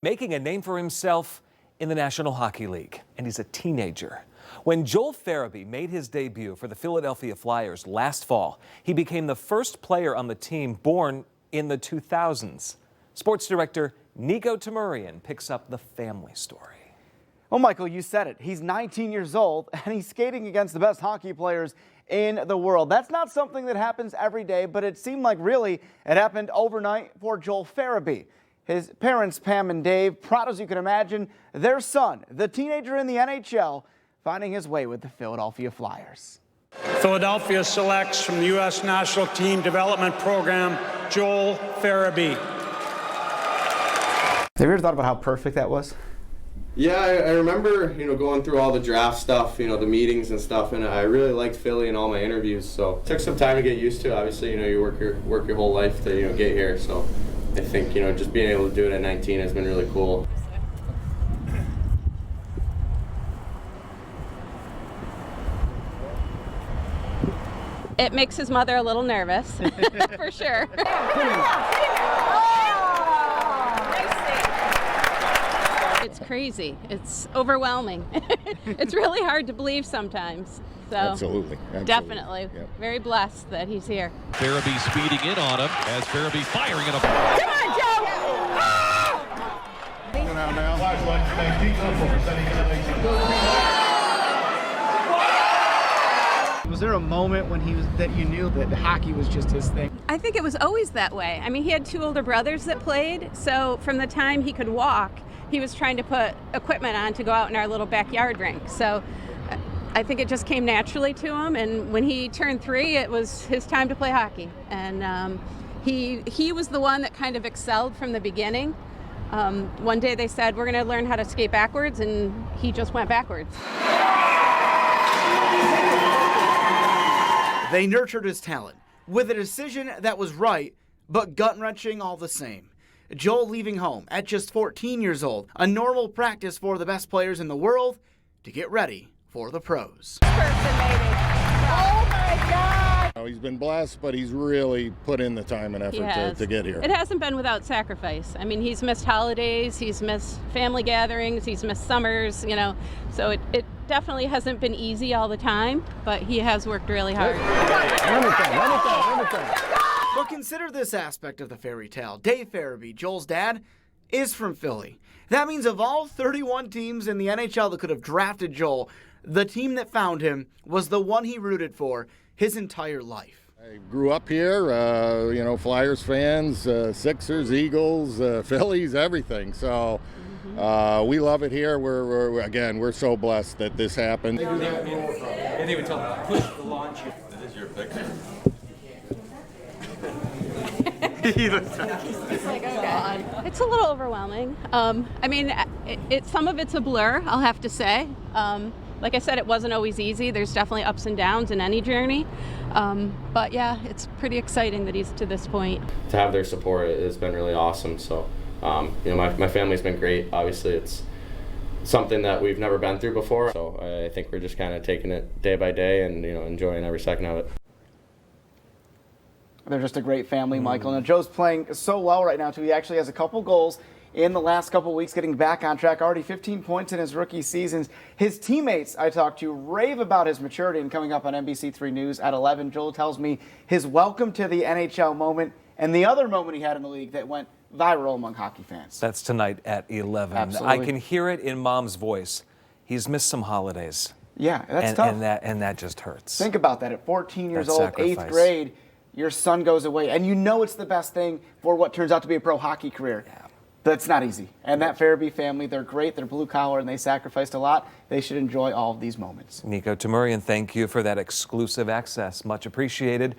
Making a name for himself in the National Hockey League, and he's a teenager. When Joel Farabee made his debut for the Philadelphia Flyers last fall, he became the first player on the team born in the 2000s. Sports director Nico Tamurian picks up the family story. Well, Michael, you said it. He's 19 years old, and he's skating against the best hockey players in the world. That's not something that happens every day, but it seemed like really it happened overnight for Joel Farabee. His parents, Pam and Dave, proud as you can imagine, their son, the teenager in the NHL, finding his way with the Philadelphia Flyers. Philadelphia selects from the U.S. National Team Development Program, Joel Farabee. Have you ever thought about how perfect that was? Yeah, I remember, going through all the draft stuff, the meetings and stuff, and I really liked Philly in all my interviews. So it took some time to get used to. Obviously, you work your whole life to, get here. So I think, just being able to do it at 19 has been really cool. It makes his mother a little nervous, for sure. It's crazy. It's overwhelming. It's really hard to believe sometimes. So Absolutely. Definitely. Yep. Very blessed that he's here. Farabee speeding in on him as Farabee firing in a... Come on, Joe! Was there a moment when that you knew that hockey was just his thing? I think it was always that way. I mean, he had two older brothers that played, so from the time he could walk, he was trying to put equipment on to go out in our little backyard rink. So I think it just came naturally to him, and when he turned 3, it was his time to play hockey. And he was the one that kind of excelled from the beginning. One day they said, we're going to learn how to skate backwards, and he just went backwards. They nurtured his talent with a decision that was right, but gut-wrenching all the same. Joel leaving home at just 14 years old, a normal practice for the best players in the world to get ready for the pros. Oh my God! He's been blessed, but he's really put in the time and effort to get here. It hasn't been without sacrifice. I mean, he's missed holidays, he's missed family gatherings, he's missed summers, so it definitely hasn't been easy all the time, but he has worked really hard. But consider this aspect of the fairy tale. Dave Farabee, Joel's dad, is from Philly. That means of all 31 teams in the NHL that could have drafted Joel, the team that found him was the one he rooted for his entire life. I grew up here, Flyers fans, Sixers, Eagles, Phillies, everything. So we love it here. We're so blessed that this happened. And they would tell me, push the launch. That is your picture. It's a little overwhelming. I mean, some of it's a blur, I'll have to say. Like I said, it wasn't always easy. There's definitely ups and downs in any journey. But yeah, it's pretty exciting that he's to this point. To have their support has been really awesome. So, my family's been great. Obviously, it's something that we've never been through before. So I think we're just kind of taking it day by day and, enjoying every second of it. They're just a great family, Michael. And Joe's playing so well right now, too. He actually has a couple goals in the last couple weeks, getting back on track. Already 15 points in his rookie seasons. His teammates I talked to rave about his maturity, and coming up on NBC3 News at 11, Joel tells me his welcome to the NHL moment and the other moment he had in the league that went viral among hockey fans. That's tonight at 11. Absolutely. I can hear it in Mom's voice. He's missed some holidays. Yeah, that's tough. And that just hurts. Think about that. At 14 years That old, sacrifice. 8th grade, your son goes away, and it's the best thing for what turns out to be a pro hockey career. Yeah. But it's not easy. And that Farabee family, they're great. They're blue collar, and they sacrificed a lot. They should enjoy all of these moments. Nico Tamurian, thank you for that exclusive access. Much appreciated.